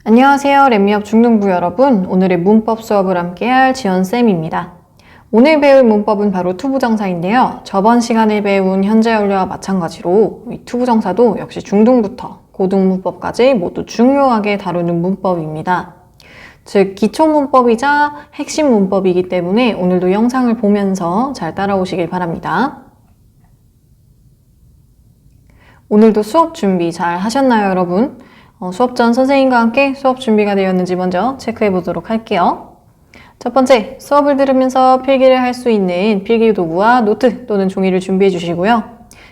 안녕하세요. 랩미업 중등부 여러분. 오늘의 문법 수업을 함께할 지연쌤입니다. 오늘 배울 문법은 바로 투부정사인데요. 저번 시간에 배운 현재 완료와 마찬가지로 이 투부정사도 역시 중등부터 고등문법까지 모두 중요하게 다루는 문법입니다. 즉 기초문법이자 핵심 문법이기 때문에 오늘도 영상을 보면서 잘 따라오시길 바랍니다. 오늘도 수업 준비 잘 하셨나요, 여러분? 수업 전 선생님과 함께 수업 준비가 되었는지 먼저 체크해 보도록 할게요. 첫 번째, 수업을 들으면서 필기를 할 수 있는 필기 도구와 노트 또는 종이를 준비해 주시고요.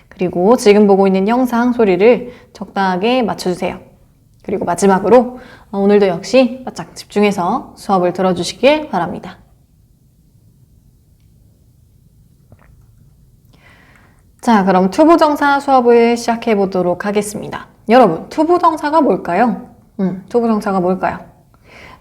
그리고 지금 보고 있는 영상 소리를 적당하게 맞춰주세요. 그리고 마지막으로 오늘도 역시 바짝 집중해서 수업을 들어주시길 바랍니다. 자, 그럼 투부정사 수업을 시작해 보도록 하겠습니다. 여러분, 투부정사가 뭘까요? 투부정사가 뭘까요?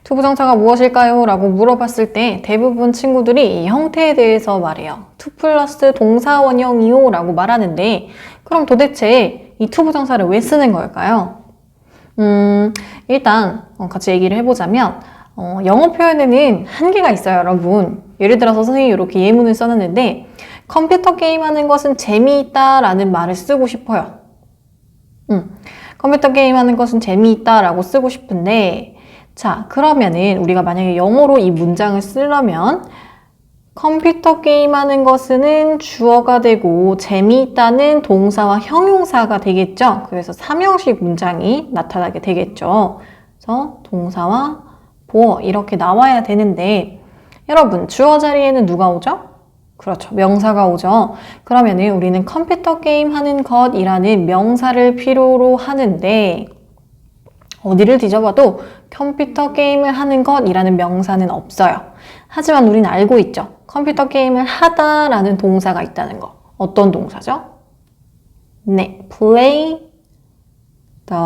투부정사가 무엇일까요? 라고 물어봤을 때 대부분 친구들이 이 형태에 대해서 말해요. 투 플러스 동사 원형이요 라고 말하는데 그럼 도대체 이 투부정사를 왜 쓰는 걸까요? 일단 같이 얘기를 해보자면 영어 표현에는 한계가 있어요, 여러분. 예를 들어서 선생님이 이렇게 예문을 써놨는데 컴퓨터 게임하는 것은 재미있다 라는 말을 쓰고 싶어요. 컴퓨터 게임하는 것은 재미있다 라고 쓰고 싶은데 자, 그러면은 우리가 만약에 영어로 이 문장을 쓰려면 컴퓨터 게임하는 것은 주어가 되고 재미있다는 동사와 형용사가 되겠죠. 그래서 3형식 문장이 나타나게 되겠죠. 그래서 동사와 보어 이렇게 나와야 되는데 여러분, 주어 자리에는 누가 오죠? 그렇죠. 명사가 오죠. 그러면은 우리는 컴퓨터 게임 하는 것이라는 명사를 필요로 하는데 어디를 뒤져봐도 컴퓨터 게임을 하는 것이라는 명사는 없어요. 하지만 우리는 알고 있죠. 컴퓨터 게임을 하다라는 동사가 있다는 거. 어떤 동사죠? 네, play the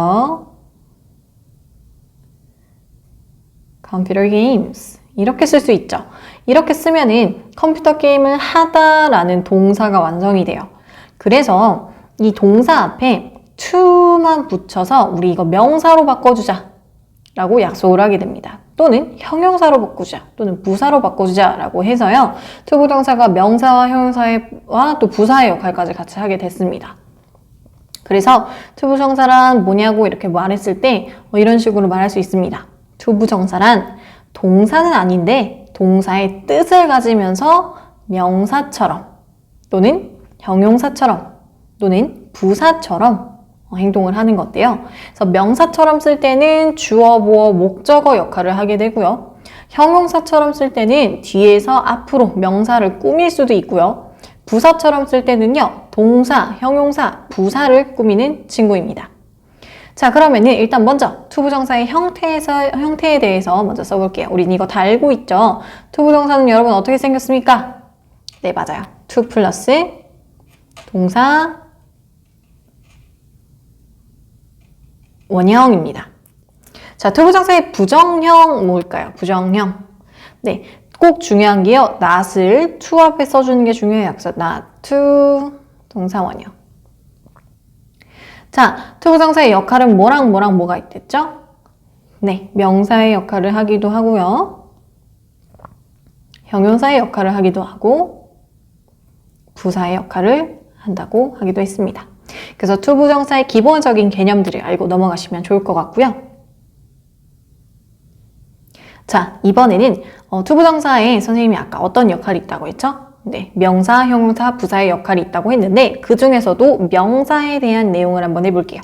computer games. 이렇게 쓸 수 있죠. 이렇게 쓰면은 컴퓨터 게임을 하다라는 동사가 완성이 돼요. 그래서 이 동사 앞에 to만 붙여서 우리 이거 명사로 바꿔주자 라고 약속을 하게 됩니다. 또는 형용사로 바꾸자 또는 부사로 바꿔주자 라고 해서요. 투부정사가 명사와 형용사와 또 부사의 역할까지 같이 하게 됐습니다. 그래서 투부정사란 뭐냐고 이렇게 말했을 때 이런 식으로 말할 수 있습니다. 투부정사란 동사는 아닌데 동사의 뜻을 가지면서 명사처럼 또는 형용사처럼 또는 부사처럼 행동을 하는 것인데요. 그래서 명사처럼 쓸 때는 주어, 보어, 목적어 역할을 하게 되고요. 형용사처럼 쓸 때는 뒤에서 앞으로 명사를 꾸밀 수도 있고요. 부사처럼 쓸 때는요. 동사, 형용사, 부사를 꾸미는 친구입니다. 자, 그러면은 일단 먼저 투부정사의 형태에 대해서 먼저 써볼게요. 우린 이거 다 알고 있죠? 투부정사는 여러분 어떻게 생겼습니까? 네, 맞아요. 투 플러스 동사 원형입니다. 자, 투부정사의 부정형 뭘까요? 부정형. 네, 꼭 중요한 게요. not을 to 앞에 써주는 게 중요해요. 그래서 not to 동사 원형. 자, 투부정사의 역할은 뭐랑 뭐가 있댔죠? 네, 명사의 역할을 하기도 하고요. 형용사의 역할을 하기도 하고 부사의 역할을 한다고 하기도 했습니다. 그래서 투부정사의 기본적인 개념들을 알고 넘어가시면 좋을 것 같고요. 자, 이번에는 투부정사에 선생님이 아까 어떤 역할이 있다고 했죠? 네, 명사, 형용사, 부사의 역할이 있다고 했는데 그 중에서도 명사에 대한 내용을 한번 해볼게요.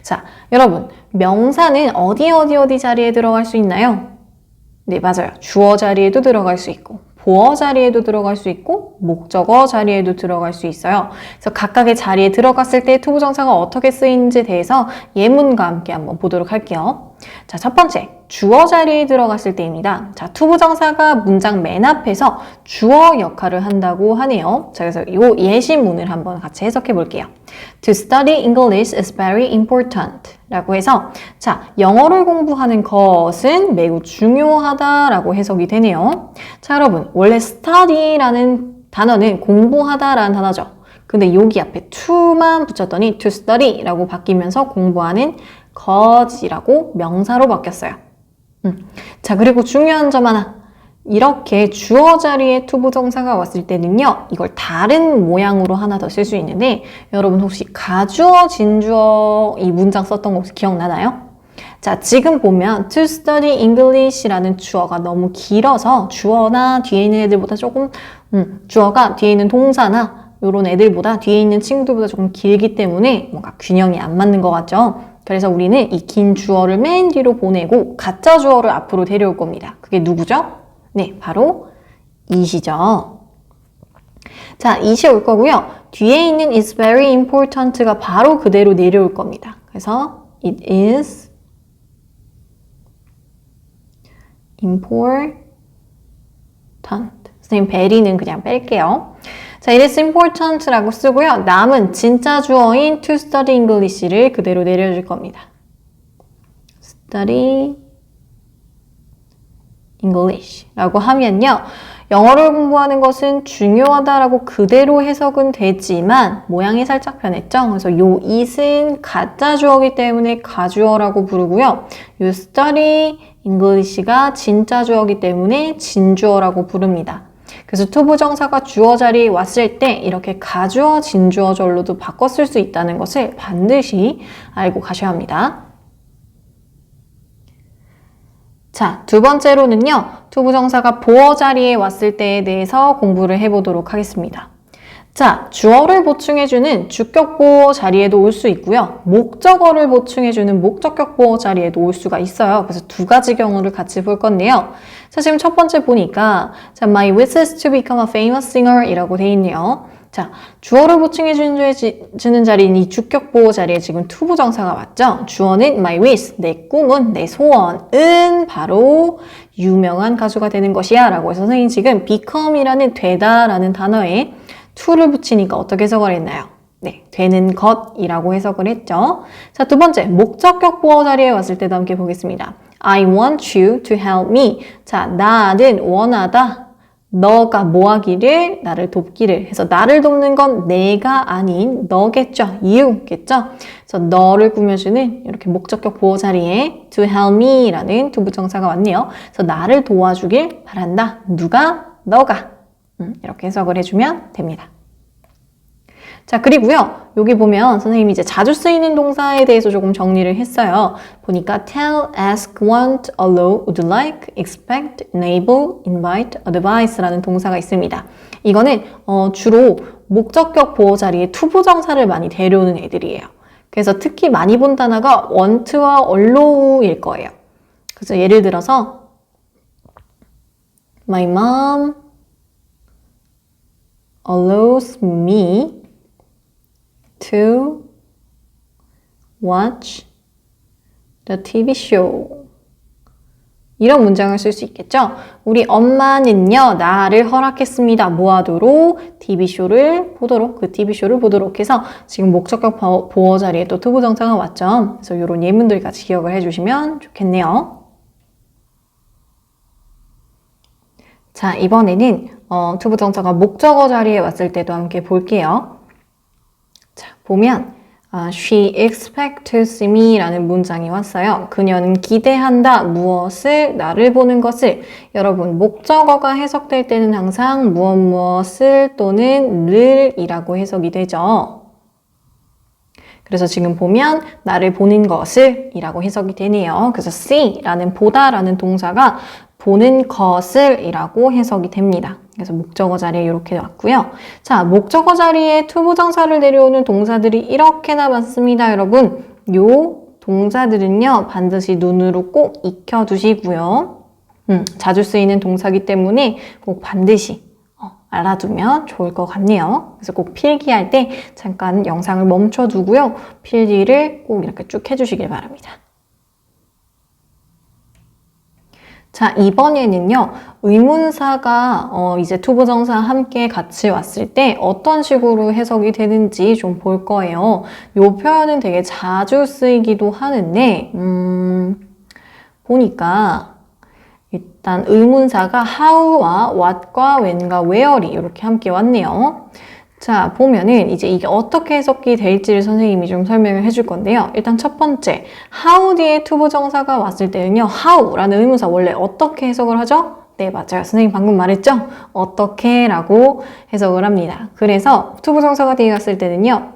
자, 여러분, 명사는 어디 자리에 들어갈 수 있나요? 네, 맞아요. 주어 자리에도 들어갈 수 있고 보어 자리에도 들어갈 수 있고 목적어 자리에도 들어갈 수 있어요. 그래서 각각의 자리에 들어갔을 때 투부정사가 어떻게 쓰이는지에 대해서 예문과 함께 한번 보도록 할게요. 자, 첫 번째, 주어 자리에 들어갔을 때입니다. 자, 투부정사가 문장 맨 앞에서 주어 역할을 한다고 하네요. 자, 그래서 이 예시문을 한번 같이 해석해 볼게요. To study English is very important 라고 해서 자, 영어를 공부하는 것은 매우 중요하다라고 해석이 되네요. 자, 여러분, 원래 study라는 단어는 공부하다라는 단어죠. 근데 여기 앞에 to만 붙였더니 to study라고 바뀌면서 공부하는 cause이라고 명사로 바뀌었어요. 자, 그리고 중요한 점 하나. 이렇게 주어 자리에 to 부정사가 왔을 때는요, 이걸 다른 모양으로 하나 더 쓸 수 있는데, 여러분 혹시 가주어, 진주어 이 문장 썼던 거 혹시 기억나나요? 자, 지금 보면 to study English라는 주어가 너무 길어서 주어나 뒤에 있는 애들보다 조금 주어가 뒤에 있는 동사나 이런 애들보다 뒤에 있는 친구들보다 조금 길기 때문에 뭔가 균형이 안 맞는 것 같죠? 그래서 우리는 이 긴 주어를 맨 뒤로 보내고 가짜 주어를 앞으로 데려올 겁니다. 그게 누구죠? 네, 바로 it이죠. 자, it이 올 거고요. 뒤에 있는 is very important가 바로 그대로 내려올 겁니다. 그래서 it is important. 선생님, very는 그냥 뺄게요. 자, it is important라고 쓰고요. 남은 진짜 주어인 to study English를 그대로 내려줄 겁니다. study English라고 하면요. 영어를 공부하는 것은 중요하다라고 그대로 해석은 되지만 모양이 살짝 변했죠. 그래서 요 it은 가짜 주어이기 때문에 가주어라고 부르고요. 요 study English가 진짜 주어이기 때문에 진주어라고 부릅니다. 그래서 to 부정사가 주어 자리에 왔을 때 이렇게 가주어, 진주어절로도 바꿔 쓸 수 있다는 것을 반드시 알고 가셔야 합니다. 자, 두 번째로는요. to 부정사가 보어 자리에 왔을 때에 대해서 공부를 해보도록 하겠습니다. 자, 주어를 보충해주는 주격 보어 자리에도 올 수 있고요. 목적어를 보충해주는 목적격 보어 자리에도 올 수가 있어요. 그래서 두 가지 경우를 같이 볼 건데요. 자, 지금 첫 번째 보니까 자, my wish is to become a famous singer 이라고 돼 있네요. 자, 주어를 보충해주는 자리인 이 주격 보어 자리에 지금 to 부정사가 왔죠. 주어는 my wish, 내 꿈은, 내 소원은 바로 유명한 가수가 되는 것이야 라고 해서 선생님이 지금 become이라는 되다 라는 단어에 to를 붙이니까 어떻게 해석을 했나요? 네, 되는 것이라고 해석을 했죠. 자, 두 번째, 목적격 보어 자리에 왔을 때도 함께 보겠습니다. I want you to help me. 자, 나는 원하다. 너가 뭐 하기를, 나를 돕기를 해서 나를 돕는 건 내가 아닌 너겠죠. you겠죠. 그래서 너를 꾸며주는 이렇게 목적격 보어 자리에 to help me 라는 to 부정사가 왔네요. 그래서 나를 도와주길 바란다. 누가? 너가. 이렇게 해석을 해주면 됩니다. 자, 그리고요. 여기 보면 선생님이 이제 자주 쓰이는 동사에 대해서 조금 정리를 했어요. 보니까 tell, ask, want, allow, would like, expect, enable, invite, advise 라는 동사가 있습니다. 이거는 주로 목적격 보어 자리에 to 부정사를 많이 데려오는 애들이에요. 그래서 특히 많이 본 단어가 want와 allow일 거예요. 그래서 예를 들어서 My mom allows me to watch the TV show. 이런 문장을 쓸 수 있겠죠? 우리 엄마는요, 나를 허락했습니다. 뭐 하도록? TV쇼를 보도록, 그 TV쇼를 보도록 해서 지금 목적격 보어 자리에 또 to 부정사가 왔죠? 그래서 이런 예문들 같이 기억을 해주시면 좋겠네요. 자, 이번에는 to 부정사가 목적어 자리에 왔을 때도 함께 볼게요. 자, 보면 She expects to see me 라는 문장이 왔어요. 그녀는 기대한다. 무엇을? 나를 보는 것을. 여러분, 목적어가 해석될 때는 항상 무엇을 또는 를 이라고 해석이 되죠. 그래서 지금 보면 나를 보는 것을 이라고 해석이 되네요. 그래서 see 라는 보다 라는 동사가 보는 것을 이라고 해석이 됩니다. 그래서 목적어 자리에 이렇게 왔고요. 자, 목적어 자리에 to 부정사를 내려오는 동사들이 이렇게나 많습니다, 여러분. 요 동사들은요, 반드시 눈으로 꼭 익혀두시고요. 자주 쓰이는 동사이기 때문에 꼭 반드시 알아두면 좋을 것 같네요. 그래서 꼭 필기할 때 잠깐 영상을 멈춰두고요. 필기를 꼭 이렇게 쭉 해주시길 바랍니다. 자, 이번에는요, 의문사가 이제 to 부정사 함께 같이 왔을 때 어떤 식으로 해석이 되는지 좀 볼 거예요. 이 표현은 되게 자주 쓰이기도 하는데, 보니까 일단 의문사가 how와 what과 when과 where이 이렇게 함께 왔네요. 자, 보면은 이제 이게 어떻게 해석이 될지를 선생님이 좀 설명을 해줄 건데요. 일단 첫 번째, how 뒤에 투부정사가 왔을 때는요. how라는 의문사 원래 어떻게 해석을 하죠? 네, 맞아요. 선생님 방금 말했죠? 어떻게 라고 해석을 합니다. 그래서 투부정사가 뒤에 갔을 때는요.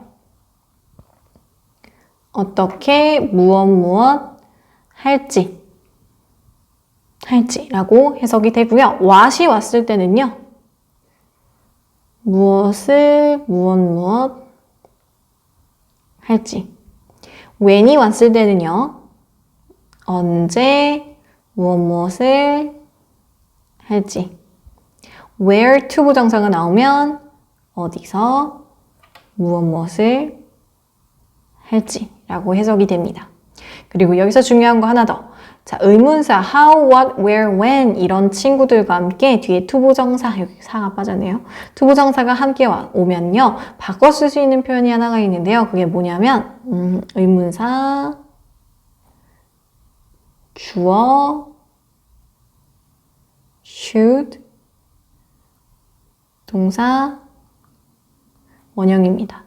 어떻게 무엇 할지라고 해석이 되고요. what이 왔을 때는요. 무엇을 무엇 할지. when이 왔을 때는요. 언제 무엇을 할지. where 투부정사가 나오면 어디서 무엇을 할지라고 해석이 됩니다. 그리고 여기서 중요한 거 하나 더. 자, 의문사 how, what, where, when 이런 친구들과 함께 뒤에 투부정사, 여기 사가 빠졌네요. 투부정사가 함께 오면요. 바꿔 쓸 수 있는 표현이 하나가 있는데요. 그게 뭐냐면 의문사, 주어, should, 동사, 원형입니다.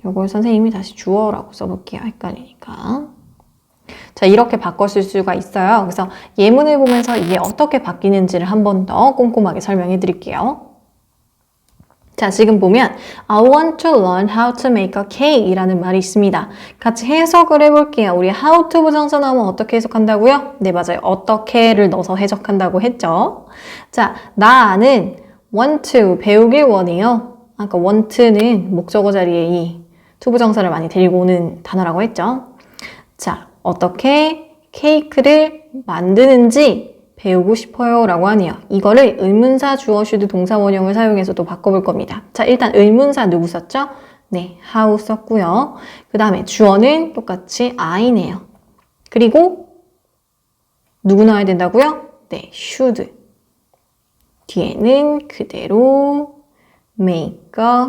요걸 선생님이 다시 주어라고 써볼게요. 헷갈리니까. 자, 이렇게 바꿔 쓸 수가 있어요. 그래서 예문을 보면서 이게 어떻게 바뀌는지를 한 번 더 꼼꼼하게 설명해 드릴게요. 자, 지금 보면 I want to learn how to make a cake 이라는 말이 있습니다. 같이 해석을 해볼게요. 우리 how to 부정사 나오면 어떻게 해석한다고요? 네, 맞아요. 어떻게를 넣어서 해석한다고 했죠. 자, 나는 want to 배우길 원해요. 아까 want는 목적어 자리에 이 투부정사를 많이 데리고 오는 단어라고 했죠. 자, 어떻게 케이크를 만드는지 배우고 싶어요 라고 하네요. 이거를 의문사, 주어, should, 동사, 원형을 사용해서 또 바꿔볼 겁니다. 자, 일단 의문사 누구 썼죠? 네, how 썼고요. 그 다음에 주어는 똑같이 I네요. 그리고 누구 넣어야 된다고요? 네, should. 뒤에는 그대로 make a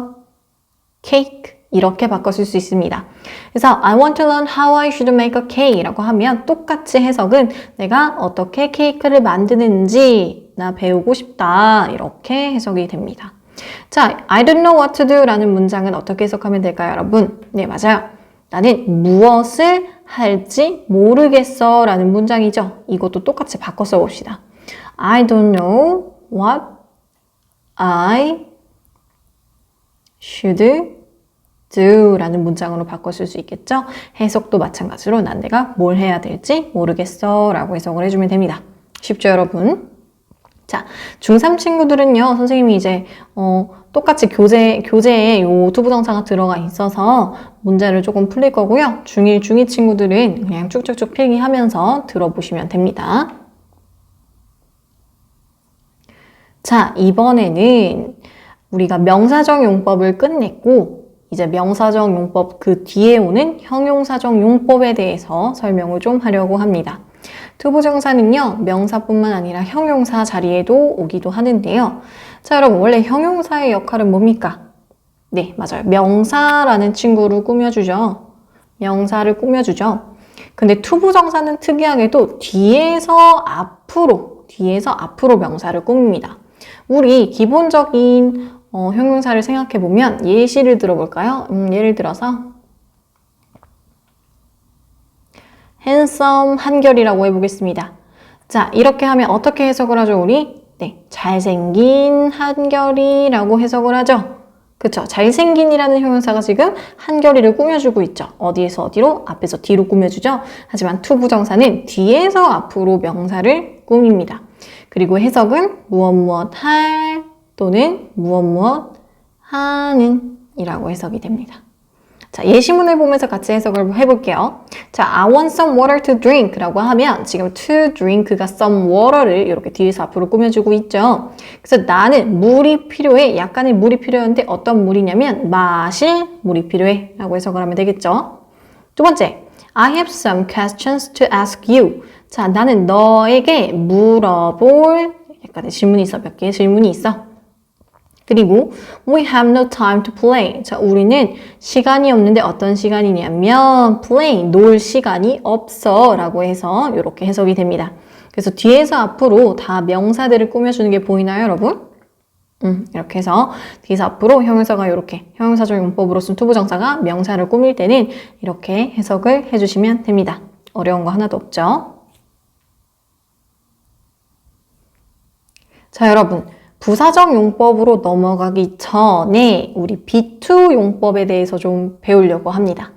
cake 이렇게 바꿔줄 수 있습니다. 그래서 I want to learn how I should make a cake 라고 하면 똑같이 해석은 내가 어떻게 케이크를 만드는지 나 배우고 싶다 이렇게 해석이 됩니다. 자, I don't know what to do 라는 문장은 어떻게 해석하면 될까요, 여러분? 네, 맞아요. 나는 무엇을 할지 모르겠어 라는 문장이죠. 이것도 똑같이 바꿔 써봅시다. I don't know what I should do 라는 문장으로 바꿔 쓸 수 있겠죠? 해석도 마찬가지로 난 내가 뭘 해야 될지 모르겠어 라고 해석을 해주면 됩니다. 쉽죠, 여러분? 자, 중3 친구들은요, 선생님이 이제 똑같이 교재에 요 투부정사가 들어가 있어서 문제를 조금 풀릴 거고요. 중1, 중2 친구들은 그냥 쭉쭉쭉 필기하면서 들어보시면 됩니다. 자, 이번에는 우리가 명사적 용법을 끝냈고 이제 명사적 용법 그 뒤에 오는 형용사적 용법에 대해서 설명을 좀 하려고 합니다. 투부정사는요, 명사뿐만 아니라 형용사 자리에도 오기도 하는데요. 자, 여러분 원래 형용사의 역할은 뭡니까? 네, 맞아요. 명사라는 친구를 꾸며주죠. 명사를 꾸며주죠. 근데 투부정사는 특이하게도 뒤에서 앞으로 명사를 꾸밉니다. 우리 기본적인 형용사를 생각해보면 예시를 들어볼까요? 예를 들어서 handsome 한결이라고 해보겠습니다. 자, 이렇게 하면 어떻게 해석을 하죠, 우리? 네, 잘생긴 한결이라고 해석을 하죠. 그쵸? 잘생긴이라는 형용사가 지금 한결이를 꾸며주고 있죠. 어디에서 어디로? 앞에서 뒤로 꾸며주죠. 하지만 투부정사는 뒤에서 앞으로 명사를 꾸밉니다. 그리고 해석은 무엇 할 또는 무엇 하는 이라고 해석이 됩니다. 자, 예시문을 보면서 같이 해석을 해볼게요. 자, I want some water to drink 라고 하면 지금 to drink가 some water를 이렇게 뒤에서 앞으로 꾸며주고 있죠. 그래서 나는 물이 필요해. 약간의 물이 필요한데 어떤 물이냐면 마실 물이 필요해 라고 해석을 하면 되겠죠. 두 번째, I have some questions to ask you. 자, 나는 너에게 물어볼 약간의 질문이 있어. 몇 개의 질문이 있어. 그리고 we have no time to play. 자, 우리는 시간이 없는데 어떤 시간이냐면 play, 놀 시간이 없어 라고 해서 이렇게 해석이 됩니다. 그래서 뒤에서 앞으로 다 명사들을 꾸며주는 게 보이나요, 여러분? 이렇게 해서 these 앞으로 형용사가 이렇게 형용사적 용법으로 쓴 투부정사가 명사를 꾸밀 때는 이렇게 해석을 해주시면 됩니다. 어려운 거 하나도 없죠? 자, 여러분. 부사적 용법으로 넘어가기 전에 우리 B2 용법에 대해서 좀 배우려고 합니다.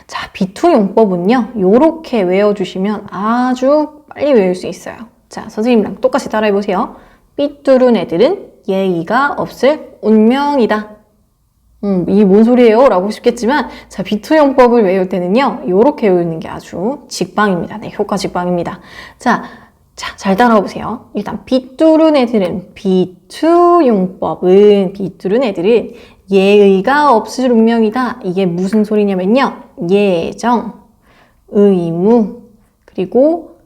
자, B2 용법은요. 요렇게 외워주시면 아주 빨리 외울 수 있어요. 자, 선생님이랑 똑같이 따라해보세요. 삐뚤은 애들은 예의가 없을 운명이다. 이게 뭔 소리예요? 라고 싶겠지만 자, B2 용법을 외울 때는요. 요렇게 외우는 게 아주 직방입니다. 네, 효과 직방입니다. 자, 잘 따라오세요. 일단 삐뚤은 애들은 B2 용법은 삐뚤은 애들은 예의가 없을 운명이다. 이게 무슨 소리냐면요. 예정, 의무, 그리고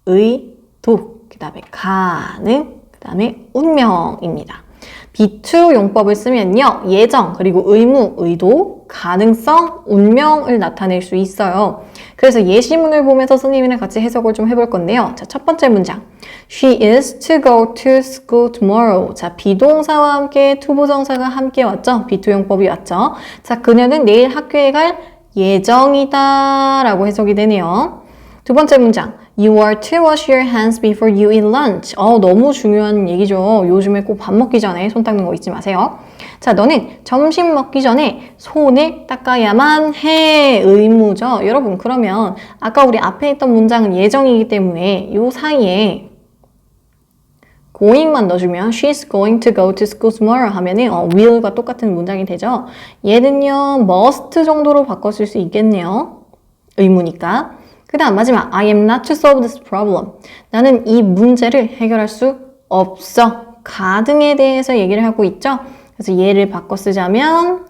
의도, 그 다음에 가능, 그 다음에 운명입니다. B2 용법을 쓰면요. 예정, 그리고 의무, 의도, 가능성, 운명을 나타낼 수 있어요. 그래서 예시문을 보면서 선생님이랑 같이 해석을 좀 해볼 건데요. 자, 첫 번째 문장. She is to go to school tomorrow. 자, 비동사와 함께 투부정사가 함께 왔죠? B2 용법이 왔죠? 자, 그녀는 내일 학교에 갈 예정이다 라고 해석이 되네요. 두 번째 문장. You are to wash your hands before you eat lunch. 너무 중요한 얘기죠. 요즘에 꼭 밥 먹기 전에 손 닦는 거 잊지 마세요. 자, 너는 점심 먹기 전에 손을 닦아야만 해. 의무죠. 여러분, 그러면 아까 우리 앞에 있던 문장은 예정이기 때문에 요 사이에 going만 넣어주면 she's going to go to school tomorrow 하면은 will과 똑같은 문장이 되죠. 얘는요, must 정도로 바꿨을 수 있겠네요. 의무니까. 그 다음 마지막 I am not to solve this problem. 나는 이 문제를 해결할 수 없어. 가등에 대해서 얘기를 하고 있죠. 그래서 얘를 바꿔 쓰자면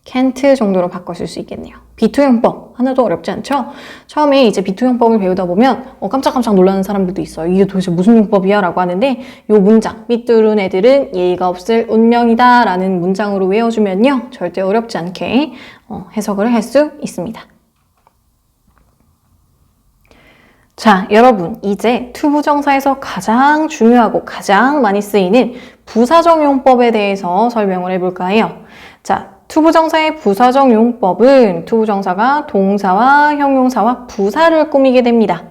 can't 정도로 바꿔 쓸 수 있겠네요. B2 용법 하나도 어렵지 않죠? 처음에 이제 B2 용법을 배우다 보면 깜짝깜짝 놀라는 사람들도 있어요. 이게 도대체 무슨 용법이야? 라고 하는데 요 문장 삐뚤은 애들은 예의가 없을 운명이다 라는 문장으로 외워주면요. 절대 어렵지 않게 해석을 할 수 있습니다. 자, 여러분 이제 투부정사에서 가장 중요하고 가장 많이 쓰이는 부사적 용법에 대해서 설명을 해볼까 해요. 자, 투부정사의 부사적 용법은 투부정사가 동사와 형용사와 부사를 꾸미게 됩니다.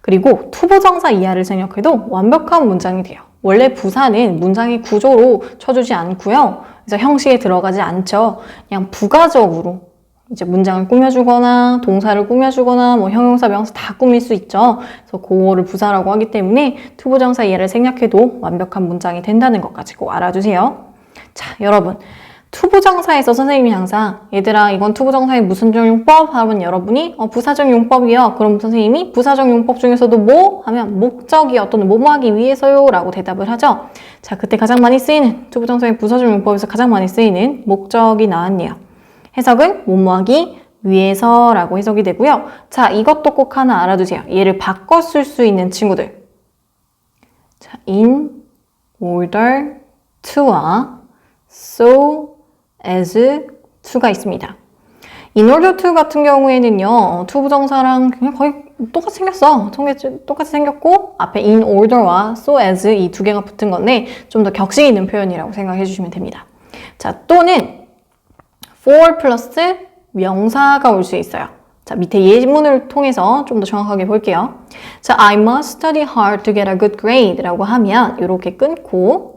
그리고 투부정사 이하를 생략해도 완벽한 문장이 돼요. 원래 부사는 문장의 구조로 쳐주지 않고요. 그래서 형식에 들어가지 않죠. 그냥 부가적으로 이제 문장을 꾸며주거나 동사를 꾸며주거나 뭐 형용사, 명사 다 꾸밀 수 있죠. 그래서 그거를 부사라고 하기 때문에 투부정사 이하를 생략해도 완벽한 문장이 된다는 것까지 꼭 알아주세요. 자, 여러분 투부정사에서 선생님이 항상 얘들아 이건 투부정사의 무슨 용법? 하면 여러분이 부사적 용법이요. 그럼 선생님이 부사적 용법 중에서도 뭐? 하면 목적이요 또는 뭐뭐 하기 위해서요 라고 대답을 하죠. 자, 그때 가장 많이 쓰이는 투부정사의 부사적 용법에서 가장 많이 쓰이는 목적이 나왔네요. 해석은 뭐뭐 하기 위해서라고 해석이 되고요. 자, 이것도 꼭 하나 알아두세요. 얘를 바꿔 쓸 수 있는 친구들. 자, in order to와 so as to가 있습니다. in order to 같은 경우에는요. 투부정사랑 그냥 거의 똑같이 생겼어. 똑같이 생겼고 앞에 in order와 so as 이 두 개가 붙은 건데 좀 더 격식 있는 표현이라고 생각해 주시면 됩니다. 자, 또는 for 플러스 명사가 올 수 있어요. 자, 밑에 예문을 통해서 좀 더 정확하게 볼게요. 자, I must study hard to get a good grade 라고 하면 이렇게 끊고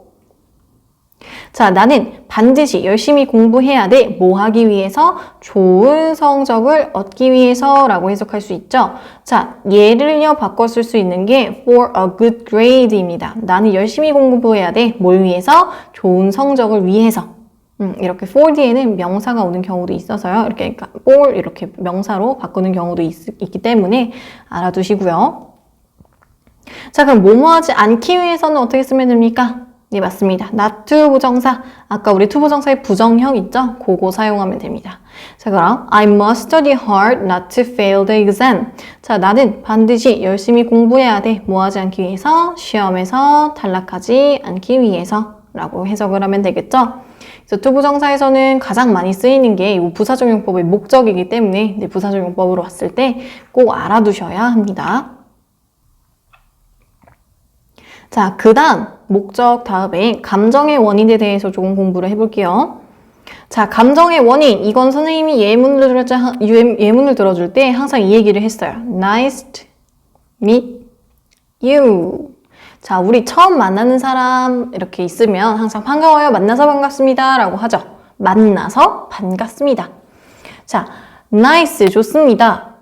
자, 나는 반드시 열심히 공부해야 돼. 뭐 하기 위해서? 좋은 성적을 얻기 위해서 라고 해석할 수 있죠. 자, 얘를요 바꿔 쓸 수 있는 게 for a good grade입니다. 나는 열심히 공부해야 돼. 뭘 위해서? 좋은 성적을 위해서. 이렇게 for 뒤에는 명사가 오는 경우도 있어서요. 이렇게 for 이렇게 명사로 바꾸는 경우도 있기 때문에 알아두시고요. 자, 그럼 뭐뭐 하지 않기 위해서는 어떻게 쓰면 됩니까? 네, 맞습니다. not to 부정사. 아까 우리 to 부정사의 부정형 있죠? 그거 사용하면 됩니다. 자, 그럼 I must study hard not to fail the exam. 자, 나는 반드시 열심히 공부해야 돼. 뭐 하지 않기 위해서? 시험에서 탈락하지 않기 위해서 라고 해석을 하면 되겠죠? 그래서 to 부정사에서는 가장 많이 쓰이는 게 이 부사적 용법의 목적이기 때문에 부사적 용법으로 왔을 때 꼭 알아두셔야 합니다. 자, 그 다음 목적 다음에 감정의 원인에 대해서 조금 공부를 해볼게요. 자, 감정의 원인. 이건 선생님이 예문을 들어줄 때 항상 이 얘기를 했어요. Nice to meet you. 자, 우리 처음 만나는 사람 이렇게 있으면 항상 반가워요. 만나서 반갑습니다. 라고 하죠. 만나서 반갑습니다. 자, nice 좋습니다.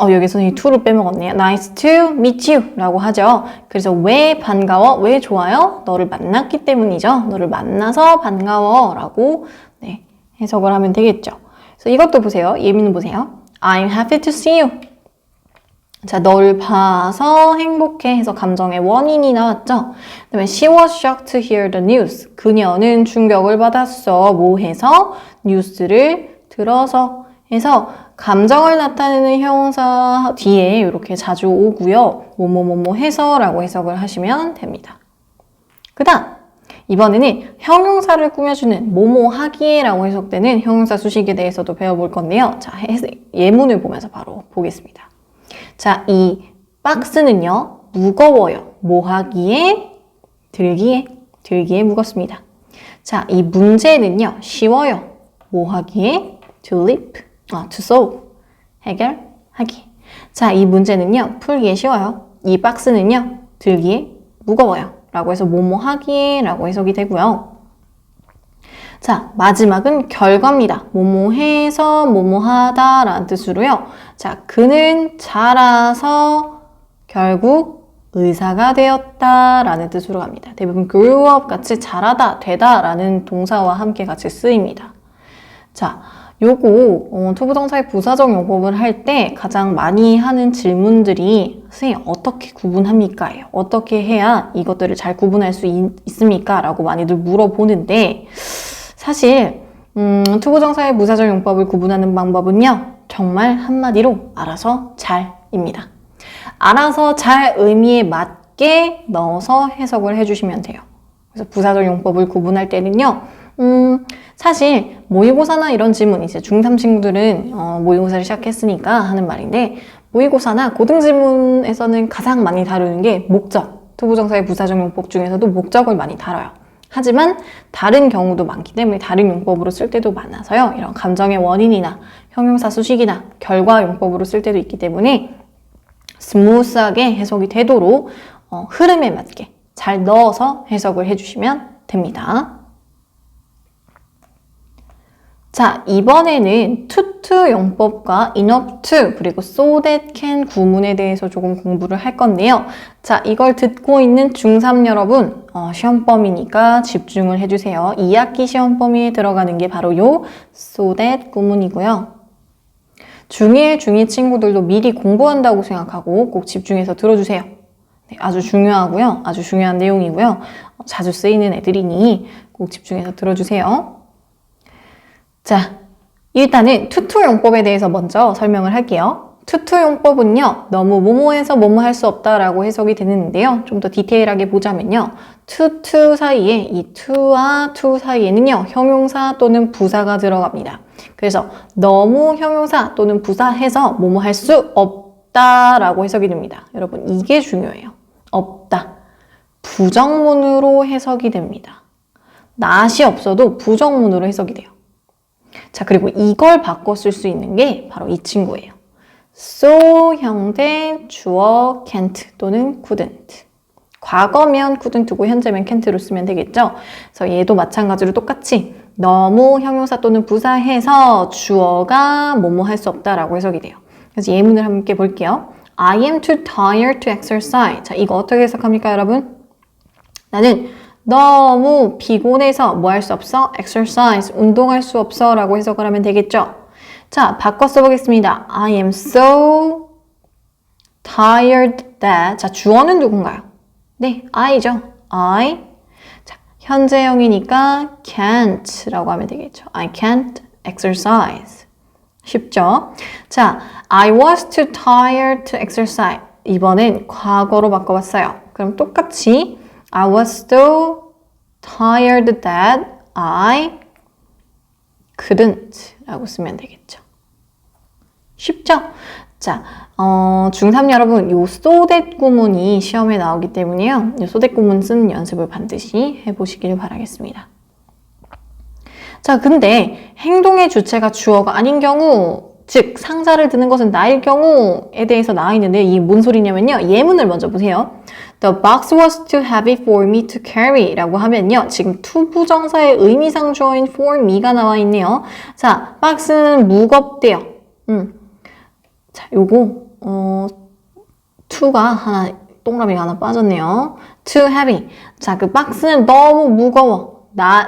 여기 선생님이 to를 빼먹었네요. Nice to meet you 라고 하죠. 그래서 왜 반가워? 왜 좋아요? 너를 만났기 때문이죠. 너를 만나서 반가워 라고 네, 해석을 하면 되겠죠. 그래서 이것도 보세요. 예문을 보세요. I'm happy to see you. 자, 너를 봐서 행복해 해서 감정의 원인이 나왔죠. 그다음에 she was shocked to hear the news. 그녀는 충격을 받았어. 뭐 해서? 뉴스를 들어서 해서 감정을 나타내는 형용사 뒤에 이렇게 자주 오고요. 뭐뭐뭐뭐 해서라고 해석을 하시면 됩니다. 그 다음 이번에는 형용사를 꾸며주는 뭐뭐 하기에라고 해석되는 형용사 수식에 대해서도 배워볼 건데요. 자, 예문을 보면서 바로 보겠습니다. 자, 이 박스는요. 무거워요. 뭐 하기에? 들기에 무겁습니다. 자, 이 문제는요. 쉬워요. 뭐 하기에? to solve. 해결하기. 자, 이 문제는요. 풀기에 쉬워요. 이 박스는요. 들기에 무거워요. 라고 해서 뭐뭐 하기에 라고 해석이 되고요. 자, 마지막은 결과입니다. 뭐뭐 해서 뭐뭐 하다 라는 뜻으로요. 자, 그는 자라서 결국 의사가 되었다 라는 뜻으로 갑니다. 대부분 grew up 같이 자라다, 되다 라는 동사와 함께 같이 쓰입니다. 자, 요거 투부정사의 부사적 용법을 할 때 가장 많이 하는 질문들이 선생님 어떻게 구분합니까? 어떻게 해야 이것들을 잘 구분할 수 있습니까? 라고 많이들 물어보는데 사실 투부정사의 부사적 용법을 구분하는 방법은요. 정말 한마디로 알아서 잘입니다. 알아서 잘 의미에 맞게 넣어서 해석을 해주시면 돼요. 그래서 부사적 용법을 구분할 때는요. 사실 모의고사나 이런 질문 이제 중3 친구들은 모의고사를 시작했으니까 하는 말인데 모의고사나 고등질문에서는 가장 많이 다루는 게 목적. 투부정사의 부사적 용법 중에서도 목적을 많이 다뤄요. 하지만 다른 경우도 많기 때문에 다른 용법으로 쓸 때도 많아서요. 이런 감정의 원인이나 형용사 수식이나 결과 용법으로 쓸 때도 있기 때문에 스무스하게 해석이 되도록 흐름에 맞게 잘 넣어서 해석을 해주시면 됩니다. 자, 이번에는 to 용법과 enough to 그리고 so that can 구문에 대해서 조금 공부를 할 건데요. 자, 이걸 듣고 있는 중3 여러분 시험 범위니까 집중을 해주세요. 2학기 시험 범위에 들어가는 게 바로 요 so that 구문이고요. 중1, 중2 친구들도 미리 공부한다고 생각하고 꼭 집중해서 들어주세요. 네, 아주 중요하고요. 아주 중요한 내용이고요. 자주 쓰이는 애들이니 꼭 집중해서 들어주세요. 자, 일단은 to 용법에 대해서 먼저 설명을 할게요. to 용법은요. 너무 뭐뭐해서 뭐뭐 할 수 없다라고 해석이 되는데요. 좀 더 디테일하게 보자면요. to 사이에 이 to와 to 사이에는요. 형용사 또는 부사가 들어갑니다. 그래서 너무 형용사 또는 부사해서 뭐뭐 할 수 없다라고 해석이 됩니다. 여러분 이게 중요해요. 없다. 부정문으로 해석이 됩니다. not이 없어도 부정문으로 해석이 돼요. 자, 그리고 이걸 바꿔 쓸 수 있는 게 바로 이 친구예요. so 형태 주어 can't 또는 couldn't. 과거면 couldn't고 현재면 can't로 쓰면 되겠죠? 그래서 얘도 마찬가지로 똑같이 너무 형용사 또는 부사해서 주어가 뭐뭐 할 수 없다라고 해석이 돼요. 그래서 예문을 함께 볼게요. I am too tired to exercise. 자, 이거 어떻게 해석합니까, 여러분? 나는 너무 피곤해서 뭐 할 수 없어? exercise, 운동할 수 없어 라고 해석을 하면 되겠죠? 자, 바꿔 써보겠습니다. I am so tired that. 자, 주어는 누군가요? 네, I죠. I. 자, 현재형이니까 can't 라고 하면 되겠죠. I can't exercise. 쉽죠? 자, I was too tired to exercise. 이번엔 과거로 바꿔봤어요. 그럼 똑같이 I was so tired that I couldn't 라고 쓰면 되겠죠. 쉽죠? 자, 중3 여러분, 요 so that 구문이 시험에 나오기 때문에요. 요 so that 구문 쓰는 연습을 반드시 해보시길 바라겠습니다. 자, 근데 행동의 주체가 주어가 아닌 경우, 즉 상사를 드는 것은 나일 경우에 대해서 나와 있는데 이게 뭔 소리냐면요. 예문을 먼저 보세요. The box was too heavy for me to carry 라고 하면요. 지금 to 부정사의 의미상 주어인 for me가 나와 있네요. 자, 박스는 무겁대요. 자, 요거 to가 하나, 동그라미가 하나 빠졌네요. too heavy. 자, 그 박스는 너무 무거워.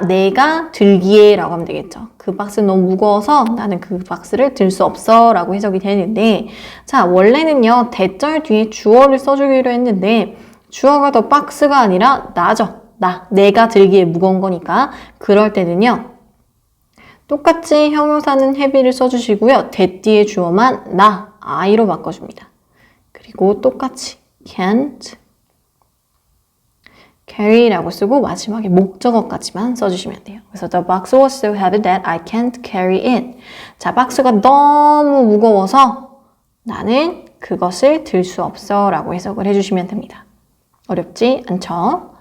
내가 들기에 라고 하면 되겠죠. 그 박스는 너무 무거워서 나는 그 박스를 들 수 없어 라고 해석이 되는데, 자, 원래는요, 대절 뒤에 주어를 써주기로 했는데, 주어가 더 박스가 아니라 나죠. 내가 들기에 무거운 거니까. 그럴 때는요, 똑같이 형용사는 heavy를 써주시고요. that 뒤에 주어만 I로 바꿔줍니다. 그리고 똑같이 can't carry라고 쓰고 마지막에 목적어까지만 써주시면 돼요. 그래서 the box was so heavy that I can't carry it. 자, 박스가 너무 무거워서 나는 그것을 들 수 없어 라고 해석을 해주시면 됩니다. 어렵지 않죠?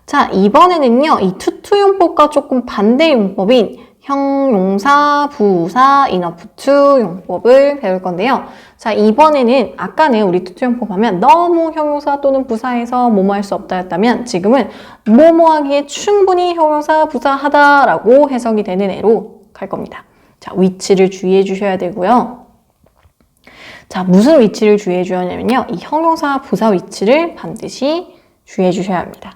자, 이번에는요, 이 투투용법과 조금 반대 용법인 형용사, 부사, enough to 용법을 배울 건데요. 자, 이번에는 아까는 우리 투투용법 하면 너무 형용사 또는 부사에서 뭐뭐 할 수 없다 였다면 지금은 뭐뭐 하기에 충분히 형용사, 부사하다 라고 해석이 되는 애로 갈 겁니다. 자, 위치를 주의해 주셔야 되고요. 자, 무슨 위치를 주의해 주셔야 하냐면요. 이 형용사, 부사 위치를 반드시 주의해 주셔야 합니다.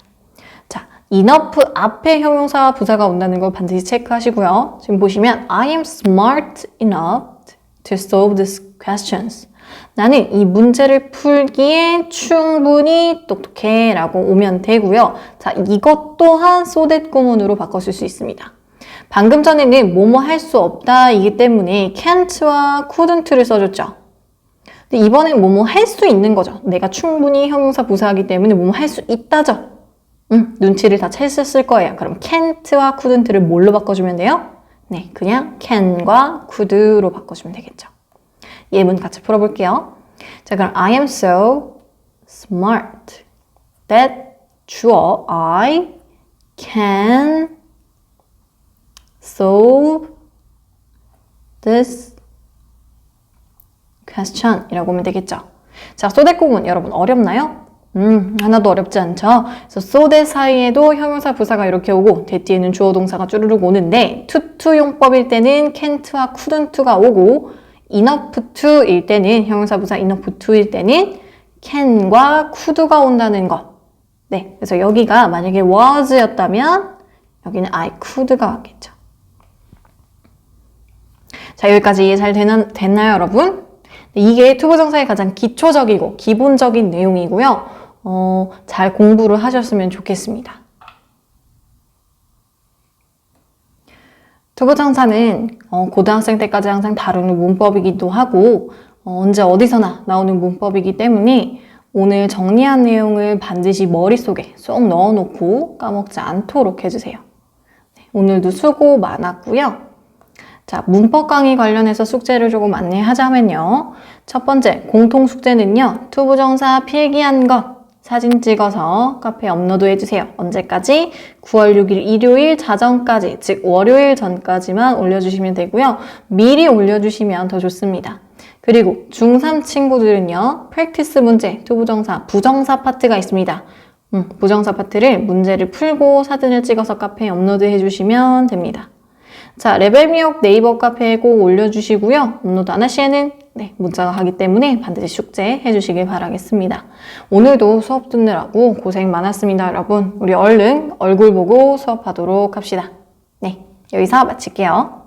enough 앞에 형용사 부사가 온다는 걸 반드시 체크하시고요. 지금 보시면 I am smart enough to solve these questions. 나는 이 문제를 풀기에 충분히 똑똑해 라고 오면 되고요. 자, 이것 또한 so that 구문으로 바꿔 쓸 수 있습니다. 방금 전에는 뭐뭐 할 수 없다 이기 때문에 can't와 couldn't를 써줬죠. 근데 이번엔 뭐뭐 할 수 있는 거죠. 내가 충분히 형용사 부사하기 때문에 뭐뭐 할 수 있다죠. 눈치를 다 챘을 거예요. 그럼 can't와 couldn't를 뭘로 바꿔주면 돼요? 네, 그냥 can과 could로 바꿔주면 되겠죠. 예문 같이 풀어볼게요. 자, 그럼 I am so smart that 주어 I can solve this question 이라고 하면 되겠죠. 자, so that 구문 여러분 어렵나요? 하나도 어렵지 않죠? 그래서 so that 사이에도 형용사 부사가 이렇게 오고 that 뒤에는 주어 동사가 쭈르륵 오는데 to 용법일 때는 can't와 couldn't가 오고 enough to일 때는 형용사 부사 enough to일 때는 can과 could가 온다는 것. 네, 그래서 여기가 만약에 was였다면 여기는 I could가 왔겠죠. 자, 여기까지 이해 잘 됐나요, 여러분? 이게 투부정사의 가장 기초적이고 기본적인 내용이고요. 잘 공부를 하셨으면 좋겠습니다. 투부정사는 고등학생 때까지 항상 다루는 문법이기도 하고 언제 어디서나 나오는 문법이기 때문에 오늘 정리한 내용을 반드시 머릿속에 쏙 넣어놓고 까먹지 않도록 해주세요. 네, 오늘도 수고 많았고요. 자, 문법 강의 관련해서 숙제를 조금 안내하자면요. 첫 번째, 공통 숙제는요. 투부정사 필기한 것 사진 찍어서 카페에 업로드 해주세요. 언제까지? 9월 6일 일요일 자정까지, 즉 월요일 전까지만 올려주시면 되고요. 미리 올려주시면 더 좋습니다. 그리고 중3 친구들은요. 프랙티스 문제, 투부정사, 부정사 파트가 있습니다. 부정사 파트를 문제를 풀고 사진을 찍어서 카페에 업로드 해주시면 됩니다. 자, 레벨 미역 네이버 카페에 꼭 올려주시고요. 업로드 안 하시에는 문자가 가기 때문에 반드시 숙제 해주시길 바라겠습니다. 오늘도 수업 듣느라고 고생 많았습니다, 여러분. 우리 얼른 얼굴 보고 수업하도록 합시다. 네, 여기서 마칠게요.